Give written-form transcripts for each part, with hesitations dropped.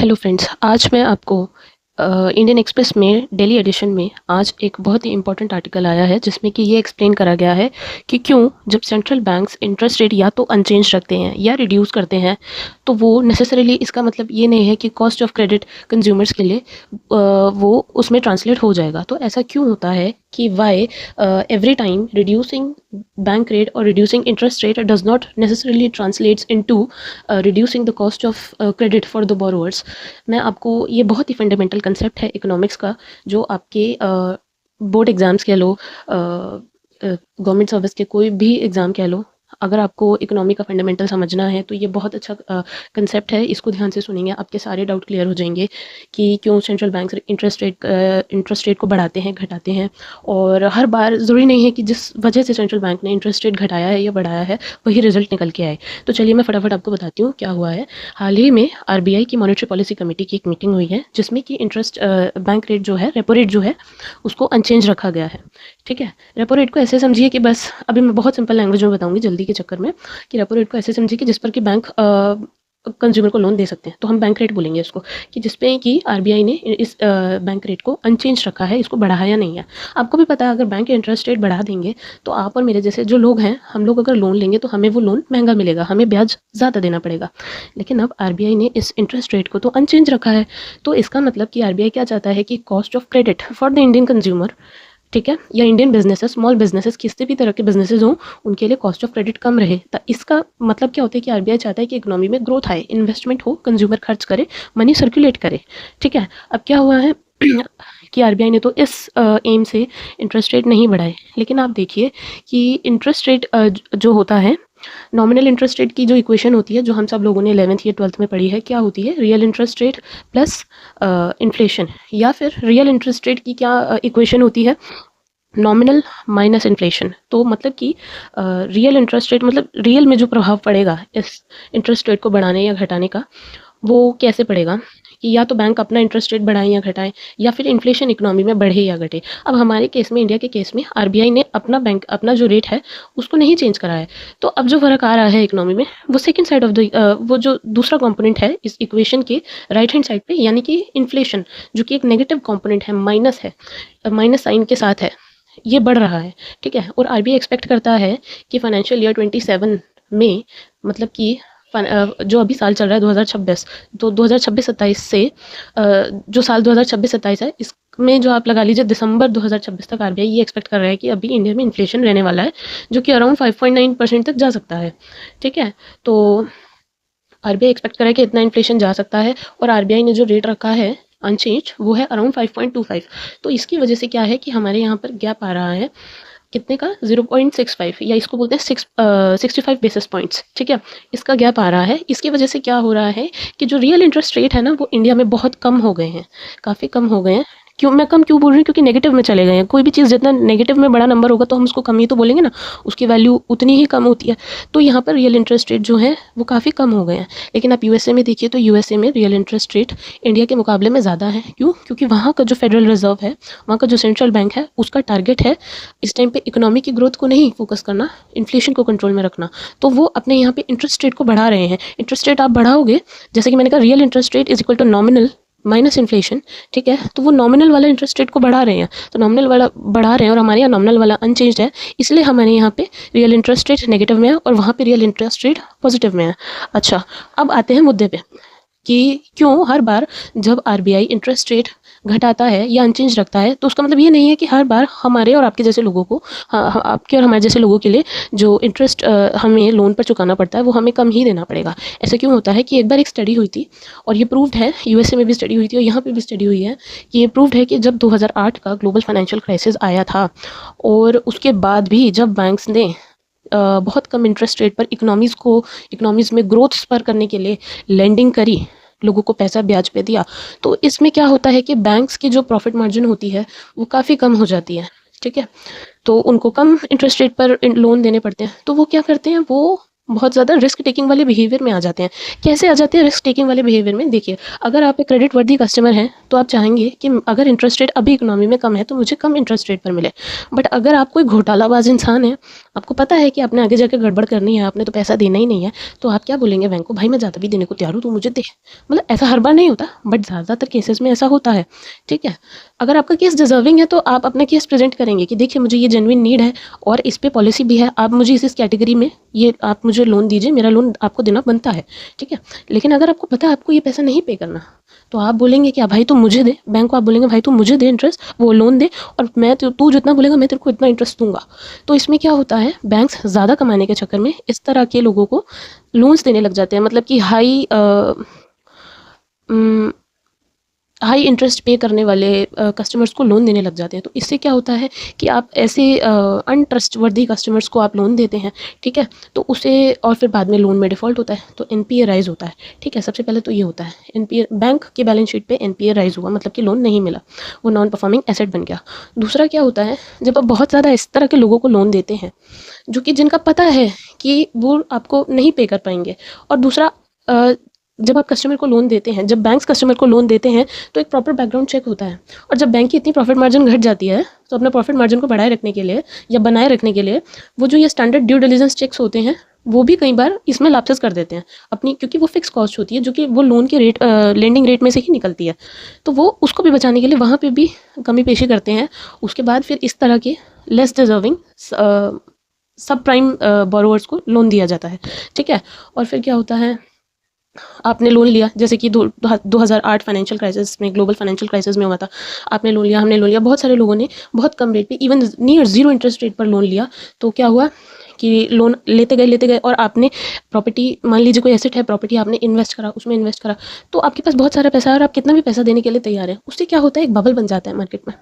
Hello friends, आज मैं आपको इंडियन एक्सप्रेस में डेली एडिशन में आज एक बहुत ही इंपॉर्टेंट आर्टिकल आया है जिसमें कि ये एक्सप्लेन करा गया है कि क्यों जब सेंट्रल बैंक्स इंटरेस्ट रेट या तो अनचेंज रखते हैं या रिड्यूस करते हैं तो वो नेसेसरीली इसका मतलब ये नहीं है कि कॉस्ट ऑफ क्रेडिट कंज्यूमर्स के लिए वो उसमें ट्रांसलेट हो जाएगा। तो ऐसा क्यों होता है कि why every time reducing bank rate or reducing interest rate does not necessarily translates into reducing the cost of credit for the borrowers। मैं आपको ये बहुत ही फंडामेंटल कंसेप्ट है इकोनॉमिक्स का जो आपके बोर्ड एग्ज़ाम्स कह लो, गवर्नमेंट सर्विस के कोई भी एग्ज़ाम कह लो, अगर आपको इकोनॉमी का फंडामेंटल समझना है तो ये बहुत अच्छा कंसेप्ट है। इसको ध्यान से सुनेंगे, आपके सारे डाउट क्लियर हो जाएंगे कि क्यों सेंट्रल बैंक इंटरेस्ट रेट को बढ़ाते हैं, घटाते हैं। और हर बार ज़रूरी नहीं है कि जिस वजह से सेंट्रल बैंक ने इंटरेस्ट रेट घटाया है या बढ़ाया है वही रिजल्ट निकल के आए। तो चलिए मैं फटाफट आपको बताती हूँ क्या हुआ है। हाल ही में आरबीआई की मॉनेटरी पॉलिसी कमेटी की एक मीटिंग हुई है जिसमें कि इंटरेस्ट बैंक रेट जो है, रेपो रेट जो है, उसको अनचेंज रखा गया है। ठीक है, रेपो रेट को ऐसे समझिए कि बस अभी मैं बहुत सिंपल लैंग्वेज में बताऊंगी जल्दी के चक्कर में, कि रेपो रेट को ऐसे समझिए कि जिस पर कि बैंक कंज्यूमर को लोन दे सकते हैं, तो हम बैंक रेट बोलेंगे इसको, कि जिसपे कि आरबीआई ने इस बैंक रेट को अनचेंज रखा है, इसको बढ़ाया नहीं है। आपको भी पता है अगर बैंक इंटरेस्ट रेट बढ़ा देंगे तो आप और मेरे जैसे जो लोग हैं, हम लोग अगर लोन लेंगे तो हमें वो लोन महंगा मिलेगा, हमें ब्याज ज़्यादा देना पड़ेगा। लेकिन अब आरबीआई ने इस इंटरेस्ट रेट को तो अनचेंज रखा है, तो इसका मतलब कि आरबीआई क्या चाहता है कि cost of credit for the Indian consumer, ठीक है, या इंडियन बिजनेसेस, स्मॉल बिजनेसेस, किसी भी तरह के बिजनेसेस हों, उनके लिए कॉस्ट ऑफ क्रेडिट कम रहे। तो इसका मतलब क्या होता है कि आरबीआई चाहता है कि इकोनॉमी में ग्रोथ आए, इन्वेस्टमेंट हो, कंज्यूमर खर्च करे, मनी सर्कुलेट करे। ठीक है, अब क्या हुआ है कि आरबीआई ने तो इस एम से इंटरेस्ट रेट नहीं बढ़ाए। लेकिन आप देखिए कि इंटरेस्ट रेट जो होता है, नॉमिनल इंटरेस्ट रेट की जो इक्वेशन होती है, जो हम सब लोगों ने 11th या 12th में पढ़ी है, क्या होती है? Real interest rate plus inflation, या फिर रियल इंटरेस्ट रेट की क्या इक्वेशन होती है? Nominal minus inflation. तो मतलब कि रियल इंटरेस्ट रेट, मतलब रियल में जो प्रभाव पड़ेगा इस इंटरेस्ट रेट को बढ़ाने या घटाने का, वो कैसे पड़ेगा कि या तो बैंक अपना इंटरेस्ट रेट बढ़ाएं या घटाएं, या फिर इन्फ्लेशन इकोनॉमी में बढ़े या घटे। अब हमारे केस में, इंडिया के केस में, आरबीआई ने अपना जो रेट है उसको नहीं चेंज करा है। तो अब जो फर्क आ रहा है इकोनॉमी में, वो सेकंड साइड ऑफ द वो जो दूसरा कंपोनेंट है इस इक्वेशन के राइट हैंड साइड पे, यानी कि इन्फ्लेशन, जो कि एक नेगेटिव कंपोनेंट है, माइनस है, माइनस साइन के साथ है, ये बढ़ रहा है। ठीक है, और आरबीआई एक्सपेक्ट करता है कि फाइनेंशियल ईयर 27 में, मतलब कि जो अभी साल चल रहा है 2026, तो 2026-27 से जो साल 2026-27 है, इसमें जो आप लगा लीजिए दिसंबर 2026 तक आरबीआई ये एक्सपेक्ट कर रहा है कि अभी इंडिया में इन्फ्लेशन रहने वाला है, जो कि अराउंड 5.9% तक जा सकता है। ठीक है, तो आरबीआई एक्सपेक्ट कर रहा है कि इतना इन्फ्लेशन जा सकता है, और आरबीआई ने जो रेट रखा है अनचेंज, वो है अराउंड 5.25। तो इसकी वजह से क्या है कि हमारे यहाँ पर गैप आ रहा है, कितने का? 0.65, या इसको बोलते हैं 65 बेसिस पॉइंट्स। ठीक है, इसका गैप आ रहा है। इसकी वजह से क्या हो रहा है कि जो रियल इंटरेस्ट रेट है ना, वो इंडिया में बहुत कम हो गए हैं, काफ़ी कम हो गए हैं। क्यों मैं कम क्यों बोल रही हूँ? क्योंकि नेगेटिव में चले गए हैं। कोई भी चीज़ जितना नेगेटिव में बड़ा नंबर होगा तो हम उसको कम ही तो बोलेंगे ना, उसकी वैल्यू उतनी ही कम होती है। तो यहाँ पर रियल इंटरेस्ट रेट जो है वो काफ़ी कम हो गए हैं। लेकिन आप यूएसए में देखिए तो यूएसए में रियल इंटरेस्ट रेट इंडिया के मुकाबले में ज़्यादा है। क्यों? क्योंकि वहाँ का जो फेडरल रिजर्व है, वहाँ का जो सेंट्रल बैंक है, उसका टारगेट है इस टाइम पे इकोनॉमी की ग्रोथ को नहीं फोकस करना, इन्फ्लेशन को कंट्रोल में रखना। तो वो अपने यहाँ पे इंटरेस्ट रेट को बढ़ा रहे हैं। इंटरेस्ट रेट आप बढ़ाओगे, जैसे कि मैंने कहा, real interest rate is equal to nominal minus inflation. ठीक है, तो वो नॉमिनल वाला इंटरेस्ट रेट को बढ़ा रहे हैं, तो नॉमिनल वाला बढ़ा रहे हैं और हमारे यहाँ नॉमिनल वाला अनचेंज्ड है, इसलिए हमारे यहाँ पे रियल इंटरेस्ट रेट नेगेटिव में है और वहाँ पे रियल इंटरेस्ट रेट पॉजिटिव में है। अच्छा, अब आते हैं मुद्दे पे कि क्यों हर बार जब आरबीआई इंटरेस्ट रेट घटाता है या अनचेंज रखता है, तो उसका मतलब ये नहीं है कि हर बार हमारे और आपके जैसे लोगों को, आपके और हमारे जैसे लोगों के लिए जो इंटरेस्ट हमें लोन पर चुकाना पड़ता है वो हमें कम ही देना पड़ेगा। ऐसा क्यों होता है कि एक बार एक स्टडी हुई थी, और ये प्रूव्ड है, यूएसए में भी स्टडी हुई थी और यहाँ पे भी स्टडी हुई है, कि ये प्रूव्ड है कि जब 2008 का ग्लोबल फाइनेंशियल क्राइसिस आया था, और उसके बाद भी जब बैंक्स ने बहुत कम इंटरेस्ट रेट पर इकोनॉमीज़ में ग्रोथ स्पर करने के लिए लेंडिंग करी, लोगों को पैसा ब्याज पे दिया, तो इसमें क्या होता है कि बैंक्स की जो प्रॉफिट मार्जिन होती है वो काफ़ी कम हो जाती है। ठीक है, तो उनको कम इंटरेस्ट रेट पर लोन देने पड़ते हैं, तो वो क्या करते हैं, वो बहुत ज़्यादा रिस्क टेकिंग वाले बिहेवियर में आ जाते हैं। कैसे आ जाते हैं रिस्क टेकिंग वाले बिहेवियर में? देखिए, अगर आप एक क्रेडिट वर्दी कस्टमर हैं, तो आप चाहेंगे कि अगर इंटरेस्ट रेट अभी इकोनॉमी में कम है, तो मुझे कम इंटरेस्ट रेट पर मिले। बट अगर आप कोई घोटालाबाज इंसान है, आपको पता है कि आपने आगे जाके गड़बड़ करनी है, आपने तो पैसा देना ही नहीं है, तो आप क्या बोलेंगे बैंक को, भाई मैं ज़्यादा भी देने को तैयार हूँ, तू मुझे दे। मतलब ऐसा हर बार नहीं होता, बट ज़्यादातर केसेस में ऐसा होता है, ठीक है। अगर आपका केस डिजर्विंग है, तो आप अपना केस प्रेजेंट करेंगे कि देखिए मुझे ये जेन्युइन नीड है और इस पे पॉलिसी भी है, आप मुझे इस कैटेगरी में ये आप मुझे लोन दीजिए, मेरा लोन आपको देना बनता है, ठीक है। लेकिन अगर आपको पता है आपको ये पैसा नहीं पे करना, तो आप बोलेंगे कि भाई तू मुझे दे, बैंक को आप बोलेंगे भाई तू मुझे दे इंटरेस्ट, वो लोन दे, और मैं तू जितना बोलेगा मैं तेरे को इतना इंटरेस्ट दूंगा। तो इसमें क्या होता है, बैंक्स ज़्यादा कमाने के चक्कर में इस तरह के लोगों को लोन्स देने लग जाते हैं, मतलब कि हाई इंटरेस्ट पे करने वाले कस्टमर्स को लोन देने लग जाते हैं। तो इससे क्या होता है कि आप ऐसे अनट्रस्टवर्दी कस्टमर्स को आप लोन देते हैं, ठीक है, तो उसे और फिर बाद में लोन में डिफ़ॉल्ट होता है, तो एनपीए राइज होता है, ठीक है। सबसे पहले तो ये होता है एनपीए, बैंक के बैलेंस शीट पे एनपीए राइज हुआ, मतलब कि लोन नहीं मिला, वो नॉन परफॉर्मिंग एसेट बन गया। दूसरा क्या होता है, जब आप बहुत ज़्यादा इस तरह के लोगों को लोन देते हैं जो कि जिनका पता है कि वो आपको नहीं पे कर पाएंगे, और दूसरा जब आप कस्टमर को लोन देते हैं, जब बैंक्स कस्टमर को लोन देते हैं, तो एक प्रॉपर बैकग्राउंड चेक होता है, और जब बैंक की इतनी प्रॉफिट मार्जिन घट जाती है, तो अपना प्रॉफिट मार्जिन को बढ़ाए रखने के लिए या बनाए रखने के लिए वो जो ये स्टैंडर्ड ड्यू डिलिजेंस चेक्स होते हैं, वो भी कई बार इसमें लैप्सेस कर देते हैं अपनी, क्योंकि वो फिक्स कॉस्ट होती है जो कि वो लोन के रेट लेंडिंग रेट में से ही निकलती है, तो वो उसको भी बचाने के लिए वहाँ पे भी कमी पेशी करते हैं। उसके बाद फिर इस तरह के लेस डिजर्विंग सब प्राइम बोरोवर्स को लोन दिया जाता है, ठीक है। और फिर क्या होता है, आपने लोन लिया, जैसे कि 2008 फाइनेंशियल क्राइसिस में, ग्लोबल फाइनेंशियल क्राइसिस में हुआ था, आपने लोन लिया, हमने लोन लिया, बहुत सारे लोगों ने बहुत कम रेट पे, even near zero interest rate पर लोन लिया। तो क्या हुआ कि लोन लेते गए और आपने प्रॉपर्टी, मान लीजिए कोई एसेट है, प्रॉपर्टी आपने इन्वेस्ट करा, उसमें इन्वेस्ट करा, तो आपके पास बहुत सारा पैसा है और आप कितना भी पैसा देने के लिए तैयार है। उससे क्या होता है, एक बबल बन जाता है मार्केट में।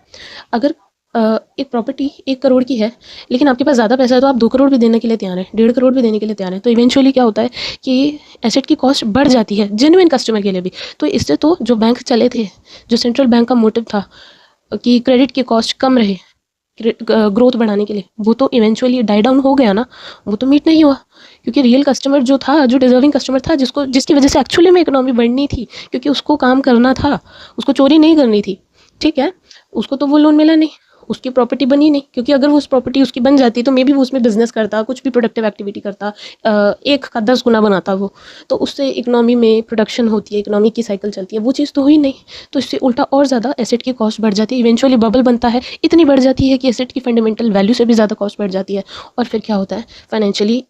अगर एक प्रॉपर्टी 1 करोड़ की है, लेकिन आपके पास ज़्यादा पैसा है, तो आप 2 करोड़ भी देने के लिए तैयार हैं, 1.5 करोड़ भी देने के लिए तैयार हैं, तो इवेंचुअली क्या होता है कि एसेट की कॉस्ट बढ़ जाती है जेन्युइन कस्टमर के लिए भी। तो इससे तो जो बैंक चले थे, जो सेंट्रल बैंक का मोटिव था कि क्रेडिट की कॉस्ट कम रहे ग्रोथ बढ़ाने के लिए, वो तो इवेंचुअली डाई डाउन हो गया ना, वो तो मीट नहीं हुआ, क्योंकि रियल कस्टमर जो था, जो डिजर्विंग कस्टमर था, जिसकी वजह से एक्चुअली में इकोनॉमी बढ़नी थी, क्योंकि उसको काम करना था, उसको चोरी नहीं करनी थी, ठीक है, उसको तो वो लोन मिला नहीं, उसकी प्रॉपर्टी बनी नहीं, क्योंकि अगर वो उस प्रॉपर्टी उसकी बन जाती तो मे बी वो उसमें बिजनेस करता, कुछ भी प्रोडक्टिव एक्टिविटी करता, 1 का 10 गुना बनाता वो, तो उससे इकोनॉमी में प्रोडक्शन होती है, इकोनॉमी की साइकिल चलती है, वो चीज़ तो हुई नहीं। तो इससे उल्टा और ज़्यादा एसेट की कॉस्ट बढ़ जाती है, इवेंचुअली बबल बनता है, इतनी बढ़ जाती है कि एसेट की फंडामेंटल वैल्यू से भी ज़्यादा कॉस्ट बढ़ जाती है। और फिर क्या होता है, फाइनेंशियली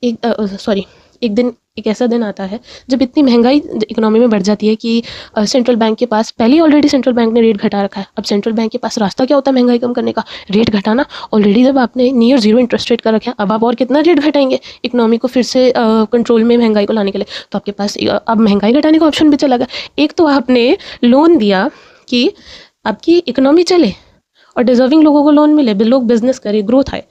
एक दिन एक ऐसा दिन आता है जब इतनी महंगाई इकोनॉमी में बढ़ जाती है कि सेंट्रल बैंक के पास, पहले ऑलरेडी सेंट्रल बैंक ने रेट घटा रखा है, अब सेंट्रल बैंक के पास रास्ता क्या होता है महंगाई कम करने का, रेट घटाना। ऑलरेडी जब आपने नियर जीरो इंटरेस्ट रेट का रखा है, अब आप और कितना रेट घटाएंगे इकोनॉमी को फिर से कंट्रोल में महंगाई को लाने के लिए, तो आपके पास अब महंगाई घटाने का ऑप्शन भी चला गया। एक तो आपने लोन दिया कि आपकी इकोनॉमी चले और डिजर्विंग लोगों को लोन मिले, लोग बिजनेस करे, ग्रोथ आए,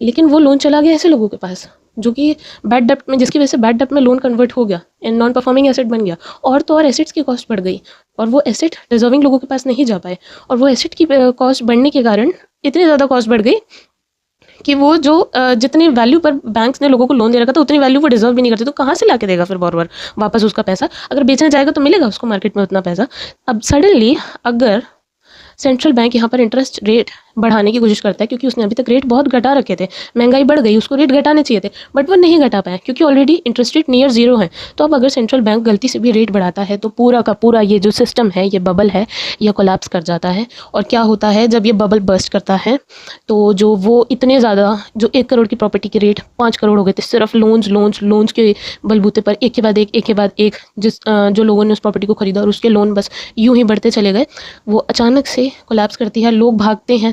लेकिन वो लोन चला गया ऐसे लोगों के पास जो कि बैड डेप्ट में, जिसकी वजह से बैड डेप्ट में लोन कन्वर्ट हो गया एंड नॉन परफॉर्मिंग एसेट बन गया, और तो और एसेट्स की कॉस्ट बढ़ गई, और वो एसेट डिजर्विंग लोगों के पास नहीं जा पाए, और वो एसेट की कॉस्ट बढ़ने के कारण इतनी ज़्यादा कॉस्ट बढ़ गई कि वो जो जितनी वैल्यू पर बैंक्स ने लोगों को लोन दे रखा था, उतनी वैल्यू वो डिजर्व भी नहीं करते, तो कहाँ से ला के देगा फिर बोरोवर वापस उसका पैसा? अगर बेचने जाएगा तो मिलेगा उसको मार्केट में उतना पैसा? अब सडनली अगर सेंट्रल बैंक यहाँ पर इंटरेस्ट रेट बढ़ाने की कोशिश करता है, क्योंकि उसने अभी तक रेट बहुत घटा रखे थे, महंगाई बढ़ गई, उसको रेट घटाने चाहिए थे, बट वो नहीं घटा पाया क्योंकि already interest rate near zero है। तो अब अगर सेंट्रल बैंक गलती से भी रेट बढ़ाता है, तो पूरा का पूरा ये जो सिस्टम है, ये बबल है, ये कोलैप्स कर जाता है। और क्या होता है, जब ये बबल बर्स्ट करता है, तो जो वो इतने ज़्यादा, जो 1 करोड़ की प्रॉपर्टी के रेट 5 करोड़ हो गए थे, सिर्फ लोन्स के बलबूते पर, एक के बाद एक जो लोगों ने उस प्रॉपर्टी को खरीदा, और उसके लोन बस यूं ही बढ़ते चले गए, वो अचानक से कोलैप्स करती है। लोग भागते हैं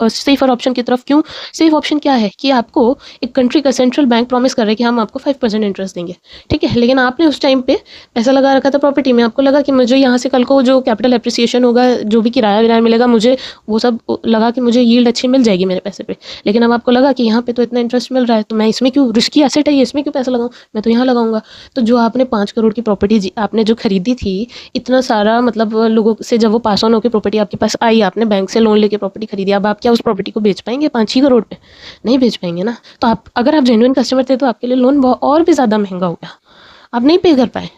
सेफर ऑप्शन की तरफ। क्यों सेफ ऑप्शन क्या है कि आपको एक कंट्री का सेंट्रल बैंक प्रॉमिस कर रहे हैं कि हम आपको 5% इंटरेस्ट देंगे, ठीक है, लेकिन आपने उस टाइम पे पैसा लगा रखा था प्रॉपर्टी में, आपको लगा कि मुझे यहाँ से कल को जो कैपिटल एप्रिसिएशन होगा, जो भी किराया मिलेगा, मुझे वो सब लगा कि मुझे यील्ड अच्छी मिल जाएगी मेरे पैसे पे, लेकिन अब आपको लगा कि यहाँ पे तो इतना इंटरेस्ट मिल रहा है, तो मैं इसमें क्यों, रिस्की एसेट है ये, इसमें क्यों पैसा लगाऊं, मैं तो यहाँ लगाऊंगा। तो जो आपने 5 करोड़ की प्रॉपर्टी आपने जो खरीदी थी, इतना सारा मतलब लोगों से जब वो पास ऑन होकर प्रॉपर्टी आपके पास आई, आपने बैंक से लोन लेके प्रॉपर्टी खरीदी, अब आप क्या क्या उस प्रॉपर्टी को बेच पाएंगे 5 ही करोड़ पे? नहीं बेच पाएंगे ना। तो आप अगर आप जेन्युइन कस्टमर थे तो आपके लिए लोन और भी ज़्यादा महंगा हो गया, आप नहीं पे कर पाए।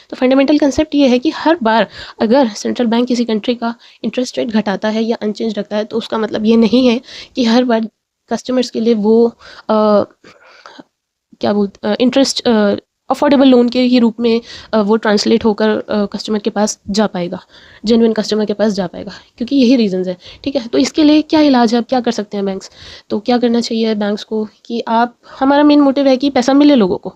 तो फंडामेंटल कंसेप्ट ये है कि हर बार अगर सेंट्रल बैंक किसी कंट्री का इंटरेस्ट रेट घटाता है या अनचेंज रखता है तो उसका मतलब ये नहीं है कि हर बार कस्टमर्स के लिए वो क्या बोलते इंटरेस्ट अफोर्डेबल लोन के ही रूप में वो ट्रांसलेट होकर कस्टमर के पास जा पाएगा, जेन्युइन कस्टमर के पास जा पाएगा, क्योंकि यही रीजंस है। ठीक है, तो इसके लिए क्या इलाज है, अब क्या कर सकते हैं बैंक्स? तो क्या करना चाहिए बैंक्स को कि आप, हमारा मेन मोटिव है कि पैसा मिले लोगों को,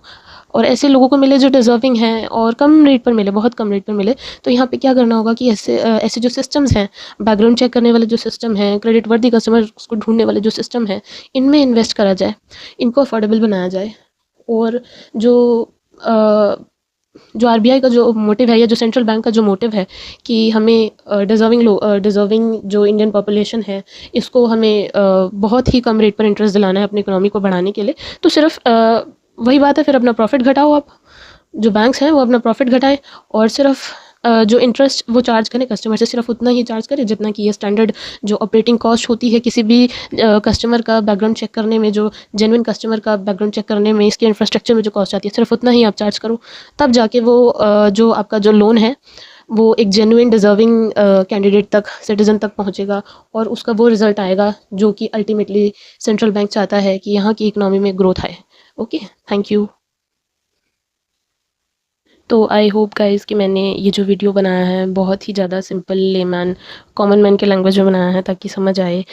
और ऐसे लोगों को मिले जो डिजर्विंग हैं और कम रेट पर मिले, बहुत कम रेट पर मिले। तो यहाँ पे क्या करना होगा कि ऐसे जो सिस्टम्स हैं, बैकग्राउंड चेक करने वाले जो सिस्टम हैं, क्रेडिट वर्दी कस्टमर को ढूंढने वाले जो सिस्टम है, इनमें इन्वेस्ट करा जाए, इनको अफोर्डेबल बनाया जाए। और जो जो आरबीआई का जो मोटिव है या जो सेंट्रल बैंक का जो मोटिव है कि हमें डिजर्विंग जो इंडियन पॉपुलेशन है इसको हमें बहुत ही कम रेट पर इंटरेस्ट दिलाना है अपनी इकोनॉमी को बढ़ाने के लिए, तो सिर्फ वही बात है, फिर अपना प्रॉफिट घटाओ आप। जो बैंक्स हैं वो अपना प्रॉफिट घटाएं और सिर्फ जो इंटरेस्ट वो चार्ज करें कस्टमर से, सिर्फ उतना ही चार्ज करें जितना कि ये स्टैंडर्ड जो ऑपरेटिंग कॉस्ट होती है किसी भी कस्टमर का बैकग्राउंड चेक करने में, जो जेन्युइन कस्टमर का बैकग्राउंड चेक करने में, इसके इंफ्रास्ट्रक्चर में जो कॉस्ट आती है, सिर्फ उतना ही आप चार्ज करो। तब जाके वो जो आपका जो लोन है वो एक जेन्युइन डिजर्विंग कैंडिडेट तक, सिटीजन तक पहुंचेगा और उसका वो रिजल्ट आएगा जो कि अल्टीमेटली सेंट्रल बैंक चाहता है कि यहाँ की इकोनॉमी में ग्रोथ आए। Okay, thank you. तो आई होप गाइस कि मैंने ये जो वीडियो बनाया है बहुत ही ज़्यादा सिंपल लेमैन कॉमन मैन के लैंग्वेज में बनाया है ताकि समझ आए,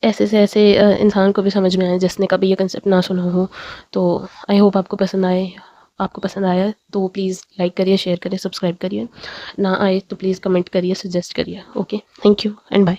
ऐसे से ऐसे इंसान को भी समझ में आए जिसने कभी ये कंसेप्ट ना सुना हो। तो आई होप आपको पसंद आए। आपको पसंद आया तो प्लीज़ लाइक करिए, शेयर करिए, सब्सक्राइब करिए। ना आए तो प्लीज़ कमेंट करिए, सजेस्ट करिए। Okay, thank you and bye.